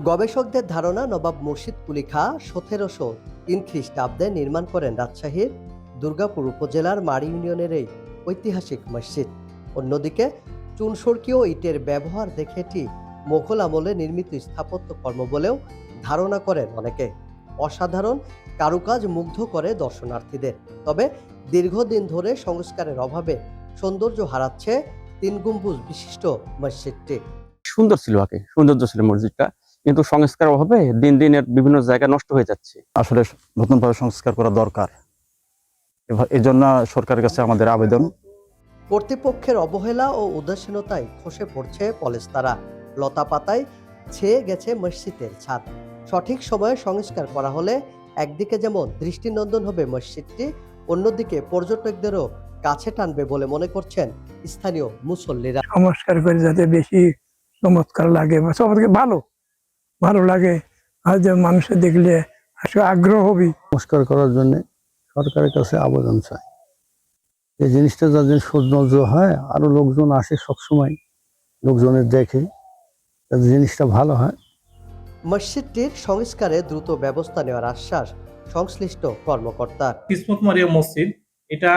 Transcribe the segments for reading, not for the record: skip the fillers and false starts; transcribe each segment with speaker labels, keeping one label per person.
Speaker 1: গবেষকদের ধারণা নবাব মুর্শিদ কুলি খাঁ ১৭০৩ খ্রিস্টাব্দে নির্মাণ করেন রাজশাহীর দুর্গাপুর উপজেলার মাড়ি ইউনিয়নের এই ঐতিহাসিক মসজিদ। অন্যদিকে চুনসুরকি ও ইটের ব্যবহার দেখে এটি মোগল আমলে নির্মিত স্থাপত্য কর্ম বলেও ধারণা করেন অনেকে। অসাধারণ কারুকাজ মুগ্ধ করে দর্শনার্থীদের। তবে দীর্ঘদিন ধরে সংস্কারের অভাবে সৌন্দর্য হারাচ্ছে ৩ গম্বুজ বিশিষ্ট মসজিদটি।
Speaker 2: সুন্দর ছিল আগে, সৌন্দর্য ছিল মসজিদটা, কিন্তু সংস্কারের অভাবে দিন দিন এর বিভিন্ন জায়গা নষ্ট হয়ে যাচ্ছে।
Speaker 3: আসলে নতুনভাবে সংস্কার করা দরকার, এই জন্য সরকারের কাছে আমাদের আবেদন।
Speaker 1: কর্তৃপক্ষের অবহেলা ও উদাসীনতায় খসে পড়ছে পলেস্তারা, লতা পাতায় ছেয়ে গেছে মসজিদের ছাদ। সঠিক সময়ে সংস্কার করা হলে একদিকে যেমন দৃষ্টিনন্দন হবে মসজিদটি, অন্যদিকে পর্যটকদেরও কাছে টানবে বলে মনে করছেন স্থানীয় মুসল্লিরা।
Speaker 4: সংস্কার করে যাতে বেশি চমৎকার লাগে, ভালো লাগে, আর যে মানুষের দেখলে আসলে আগ্রহ হবি।
Speaker 5: সংস্কার করার জন্য সরকারের কাছে আবেদন চাই। এই জিনিসটা যাতে সৌন্দর্য হয়, আরো লোকজন আসে, সবসময় লোকজনের দেখে জিনিসটা ভালো হয়।
Speaker 1: মসজিদটির সংস্কারে দ্রুত ব্যবস্থা নেওয়ার আশ্বাস সংশ্লিষ্ট কর্মকর্তার।
Speaker 6: কিসমত মারিয়া মসজিদ, এটা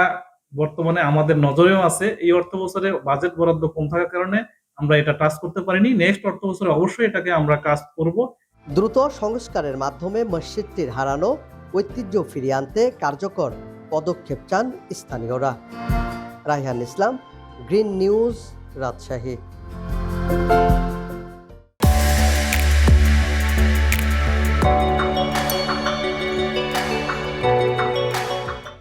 Speaker 6: বর্তমানে আমাদের নজরেও আছে। এই অর্থ বছরে বাজেট বরাদ্দ কম থাকার কারণে আমরা এটা টাচ করতে পারিনি। নেক্সট অর্থ বছরে অবশ্যই এটাকে আমরা কাজ করব।
Speaker 1: দ্রুত সংস্কারের মাধ্যমে মসজিদটির হারানো ঐতিহ্য ফিরিয়ে আনতে কার্যকর পদক্ষেপ চান স্থানীয়রা। রায়হান ইসলাম, গ্রিন নিউজ, রাজশাহী।